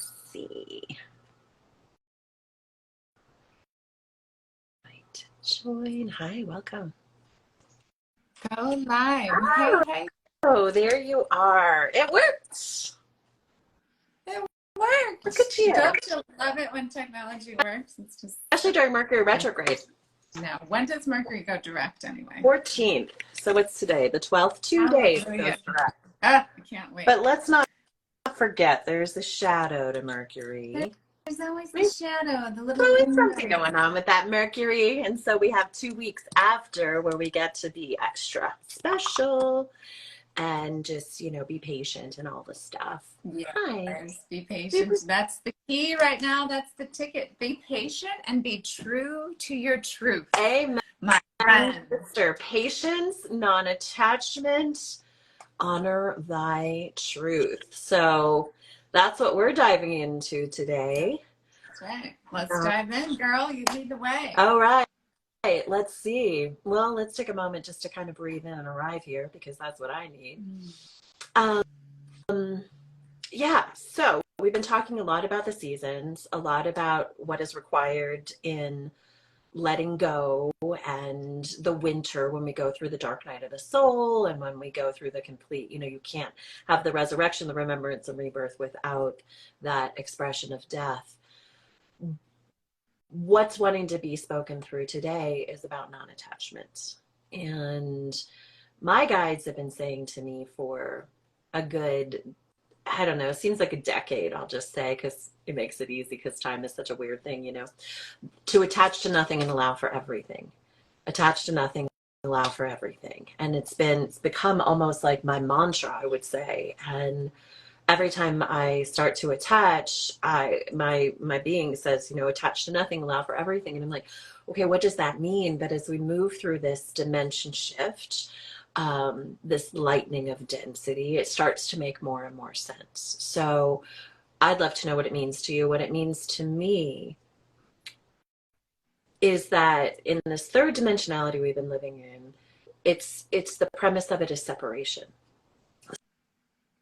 Let's see. Right. Join. Hi, welcome. Go live. Oh, Hey. Oh, there you are. It worked. It worked. Look at you. Don't you love it when technology works? It's just Especially during Mercury retrograde. no. When does Mercury go direct anyway? 14th. So what's today? The 12th. 2 days it goes direct. I can't wait. But let's not forget there's the shadow to Mercury. There's always the shadow, the little. There's always something going on with that Mercury. And so we have 2 weeks after where we get to be extra special and just, be patient and all the stuff. Yeah, Hi. be patient. That's the key right now. That's the ticket. Be patient and be true to your truth. Amen. My friend. Sister, patience, non-attachment, honor thy truth. So that's what we're diving into today. That's right. Let's dive in, girl. You lead the way. All right. Let's see. Well, let's take a moment just to kind of breathe in and arrive here because that's what I need. Yeah, so we've been talking a lot about the seasons, a lot about what is required in letting go and the winter when we go through the dark night of the soul and when we go through the complete, you can't have the resurrection, the remembrance and rebirth without that expression of death. What's wanting to be spoken through today is about non-attachment. And my guides have been saying to me for a good, I don't know, seems like a decade, I'll just say, because it makes it easy because time is such a weird thing, to attach to nothing and allow for everything. Attach to nothing, allow for everything. And it's become almost like my mantra, I would say. And every time I start to attach, my being says, attach to nothing, allow for everything. And I'm like, okay, what does that mean? But as we move through this dimension shift, this lightening of density, it starts to make more and more sense. So I'd love to know what it means to you. What it means to me is that in this third dimensionality we've been living in, it's the premise of it is separation.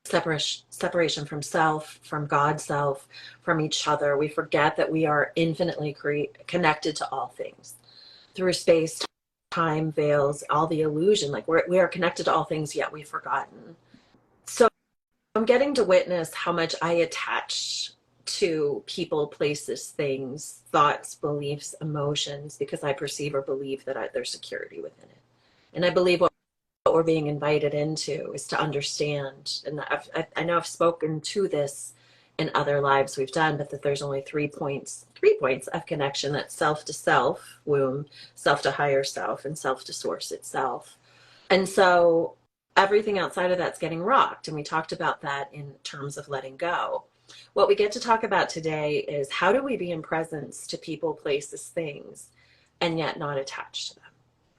Separation from self, from God's self, from each other. We forget that we are infinitely connected to all things through space, time, veils, all the illusion. Like we are connected to all things, yet we've forgotten. So I'm getting to witness how much I attach to people, places, things, thoughts, beliefs, emotions, because I perceive or believe that there's security within it. And I believe what we're being invited into is to understand, and I know I've spoken to this in other lives we've done, but that there's only 3 points of connection. That's self to self, womb, self to higher self, and self to source itself. And so everything outside of that's getting rocked. And we talked about that in terms of letting go. What we get to talk about today is how do we be in presence to people, places, things, and yet not attached to them?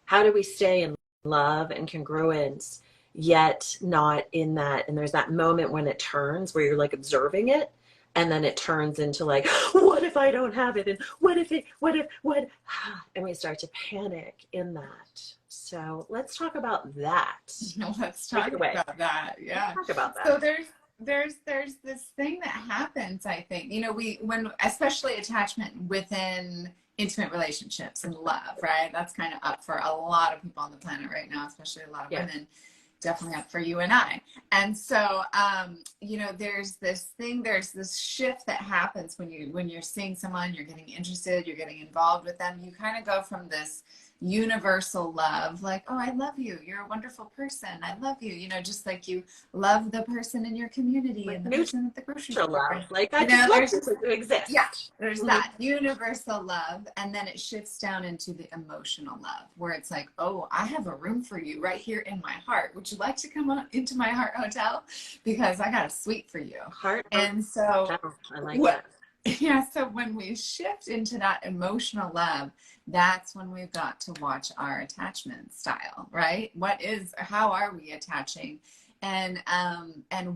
How do we stay in love and congruence, yet not in that? And there's that moment when it turns where you're like observing it, and then it turns into like, what if I don't have it? And what if? And we start to panic in that. So let's talk about that. Let's talk about that. Yeah. Let's talk about that. So there's this thing that happens, I think, when especially attachment within intimate relationships and love, right? That's kind of up for a lot of people on the planet right now, especially a lot of women. Definitely up for you and I. And so, there's this shift that happens when you're seeing someone, you're getting interested, you're getting involved with them. You kind of go from this universal love, like, oh, I love you, you're a wonderful person, I love you, just like you love the person in your community, like, and the person at the grocery store. Love. Like, I just love you to exist. Yeah, there's that universal love, and then it shifts down into the emotional love, where it's like, oh, I have a room for you right here in my heart. Would you like to come on into my heart hotel? Because I got a suite for you. Heart. And so I like that. Yeah, so when we shift into that emotional love, that's when we've got to watch our attachment style, right? How are we attaching? And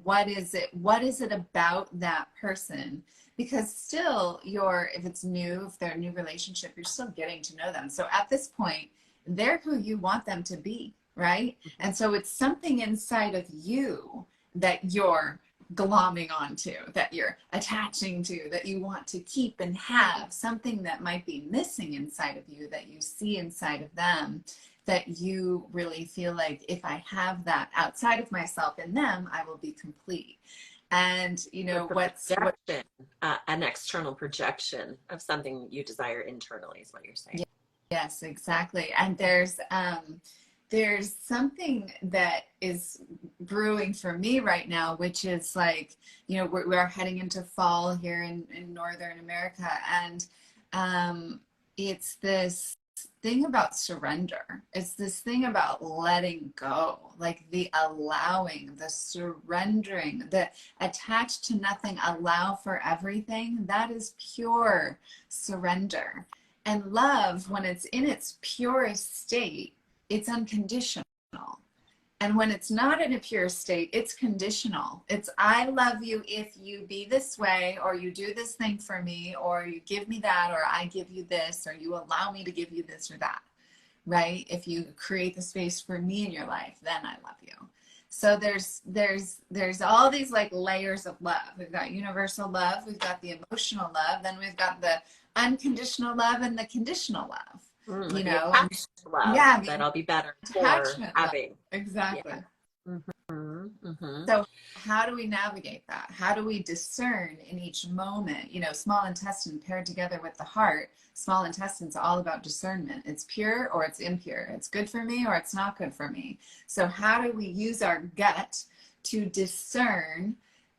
what is it about that person? Because still if they're a new relationship, you're still getting to know them. So at this point, they're who you want them to be, right? And so it's something inside of you that you're glomming onto, that you're attaching to, that you want to keep and have, something that might be missing inside of you that you see inside of them, that you really feel like, if I have that outside of myself in them, I will be complete. And you know an external projection of something you desire internally is what you're saying. yes, exactly. And there's something that is brewing for me right now, which is like, you know, we're heading into fall here in Northern America. And it's this thing about surrender. It's this thing about letting go, like the allowing, the surrendering, the attached to nothing, allow for everything. That is pure surrender. And love, when it's in its purest state, it's unconditional. And when it's not in a pure state, it's conditional. It's, I love you if you be this way, or you do this thing for me, or you give me that, or I give you this, or you allow me to give you this or that, right? If you create the space for me in your life, then I love you. So there's all these like layers of love. We've got universal love, we've got the emotional love, then we've got the unconditional love and the conditional love. You know, love, yeah, that I'll be better for having. Love. Exactly. Yeah. So how do we navigate that? How do we discern in each moment? You know, small intestine paired together with the heart. Small intestine's all about discernment. It's pure or it's impure. It's good for me or it's not good for me. So how do we use our gut to discern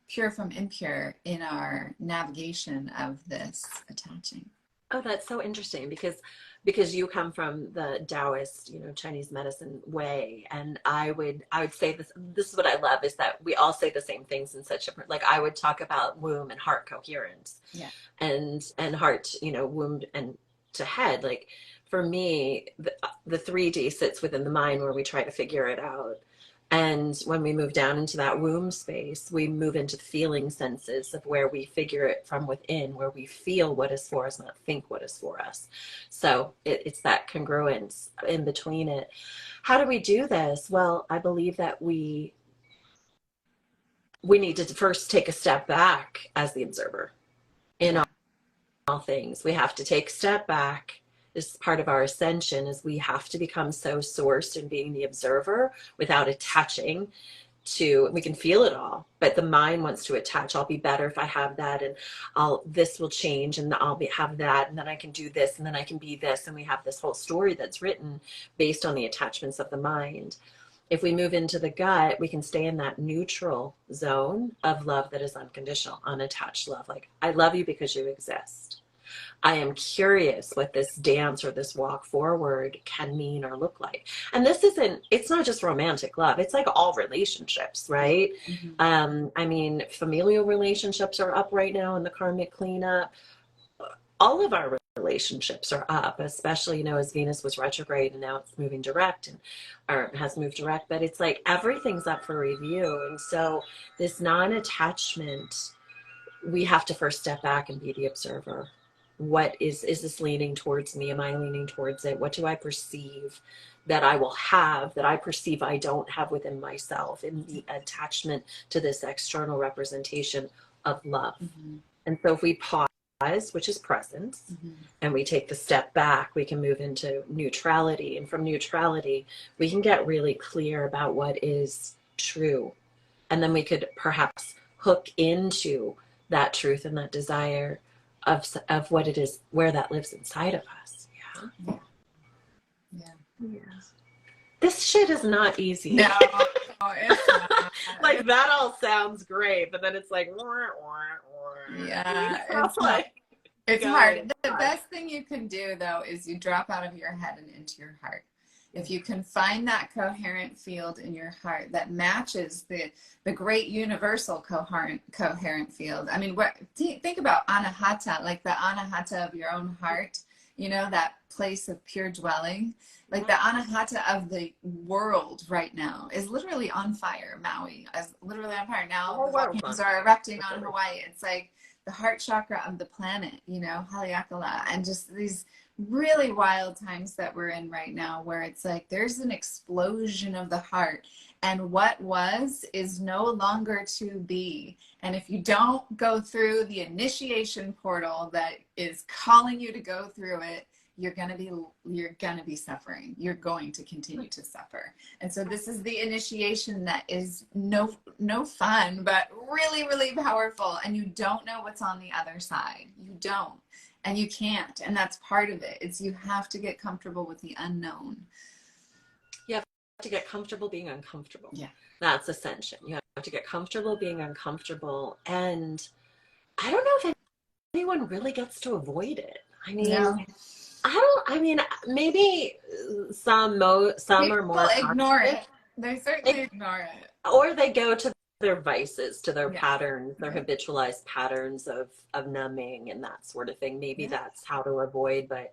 pure from impure in our navigation of this attaching? Oh, that's so interesting, because you come from the Taoist, you know, Chinese medicine way, and I would say this is what I love, is that we all say the same things in such a, like, I would talk about womb and heart coherence, yeah, and heart, you know, womb and to head. Like, for me, the 3D sits within the mind, where we try to figure it out. And when we move down into that womb space, we move into the feeling senses of where we figure it from within, where we feel what is for us, not think what is for us. So it's that congruence in between it. How do we do this? Well, I believe that we need to first take a step back as the observer in all things. We have to take a step back. This is part of our ascension, is we have to become so sourced in being the observer without attaching to, we can feel it all, but the mind wants to attach. I'll be better if I have that, and this will change, and have that, and then I can do this, and then I can be this. And we have this whole story that's written based on the attachments of the mind. If we move into the gut, we can stay in that neutral zone of love that is unconditional, unattached love. Like, I love you because you exist. I am curious what this dance or this walk forward can mean or look like. And it's not just romantic love. It's like all relationships, right? Mm-hmm. I mean, familial relationships are up right now in the karmic cleanup. All of our relationships are up, especially, you know, as Venus was retrograde and now it's moving direct, or has moved direct, but it's like everything's up for review. And so this non-attachment, we have to first step back and be the observer. What is this leaning towards me? Am I leaning towards it? What do I perceive that I will have, that I perceive I don't have within myself, in the attachment to this external representation of love? Mm-hmm. And so if we pause, which is presence, and we take the step back, we can move into neutrality. And from neutrality, we can get really clear about what is true. And then we could perhaps hook into that truth and that desire of what it is, where that lives inside of us. Yeah. This shit is not easy. No, it's not. Like, that all sounds great, but then it's like, yeah, it's like, it's hard. The best thing you can do, though, is you drop out of your head and into your heart. If you can find that coherent field in your heart that matches the great universal coherent field. I mean, think about anahata, like the anahata of your own heart, you know, that place of pure dwelling. Like the anahata of the world right now is literally on fire. Maui is literally on fire. Now the volcanoes are erupting on Hawaii. It's like the heart chakra of the planet, you know, Haleakala, and just these really wild times that we're in right now, where it's like there's an explosion of the heart, And what was is no longer to be. And if you don't go through the initiation portal that is calling you to go through it, you're going to be suffering. You're going to continue to suffer. And so this is the initiation that is no fun, but really, really powerful. And you don't know what's on the other side. You don't. And you can't. And that's part of it. It's you have to get comfortable with the unknown. You have to get comfortable being uncomfortable. Yeah. That's ascension. You have to get comfortable being uncomfortable. And I don't know if anyone really gets to avoid it. I mean, No. Maybe some are more ignore it. They certainly ignore it. Or they go to their vices, to their Yeah. patterns, their habitualized patterns of numbing and that sort of thing. Maybe that's how to avoid, but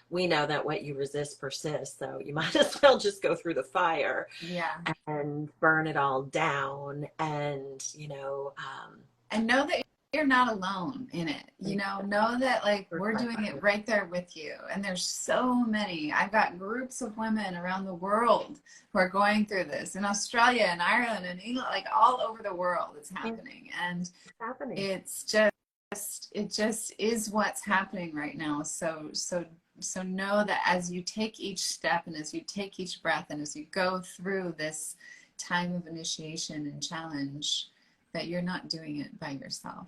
we know that what you resist persists. So you might as well just go through the fire and burn it all down and, and know that you're not alone in it. Know that like we're doing it right there with you. And there's so many. I've got groups of women around the world who are going through this in Australia and Ireland and England, like all over the world it's happening. And it just is what's happening right now. So know that as you take each step and as you take each breath and as you go through this time of initiation and challenge, that you're not doing it by yourself.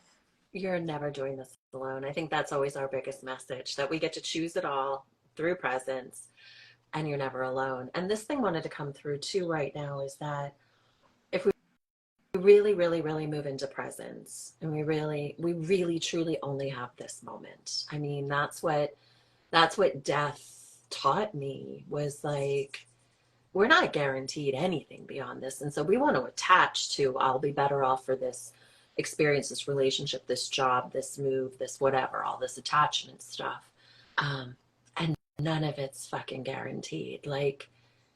You're never doing this alone. I think that's always our biggest message, that we get to choose it all through presence and you're never alone. And this thing wanted to come through too right now is that if we really, really, really move into presence and we really truly only have this moment. I mean, that's what death taught me, was like, we're not guaranteed anything beyond this. And so we want to attach to, I'll be better off for this experience, this relationship, this job, this move, this whatever, all this attachment stuff. And none of it's fucking guaranteed. Like,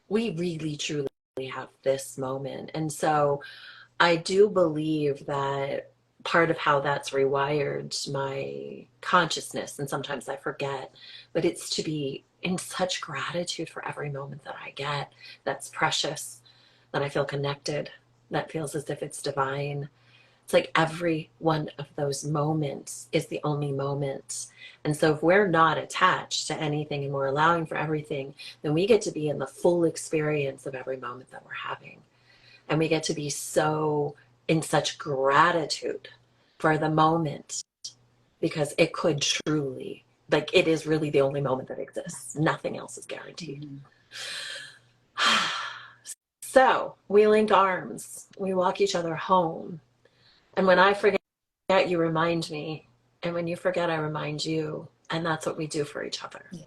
we really truly have this moment. And so I do believe that part of how that's rewired my consciousness, and sometimes I forget, but it's to be in such gratitude for every moment that I get that's precious, that I feel connected, that feels as if it's divine. It's like every one of those moments is the only moment. And so if we're not attached to anything and we're allowing for everything, then we get to be in the full experience of every moment that we're having. And we get to be so in such gratitude for the moment, because it could truly, like, it is really the only moment that exists. Nothing else is guaranteed. Mm-hmm. So we link arms, we walk each other home. And when I forget, you remind me. And when you forget, I remind you. And that's what we do for each other. Yeah.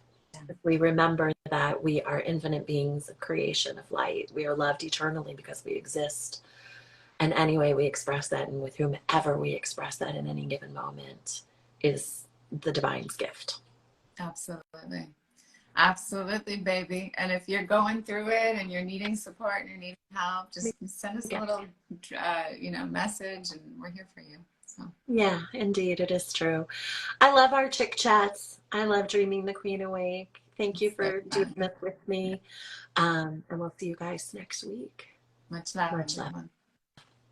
We remember that we are infinite beings of creation, of light. We are loved eternally because we exist. And any way we express that, and with whomever we express that in any given moment, is the divine's gift. Absolutely. Absolutely, baby. And if you're going through it and you're needing support and you're needing help, just send us a little, message, and we're here for you. So. Yeah, indeed. It is true. I love our chick chats. I love dreaming the queen awake. Thank you for doing this with me. And we'll see you guys next week. Much love. Much love.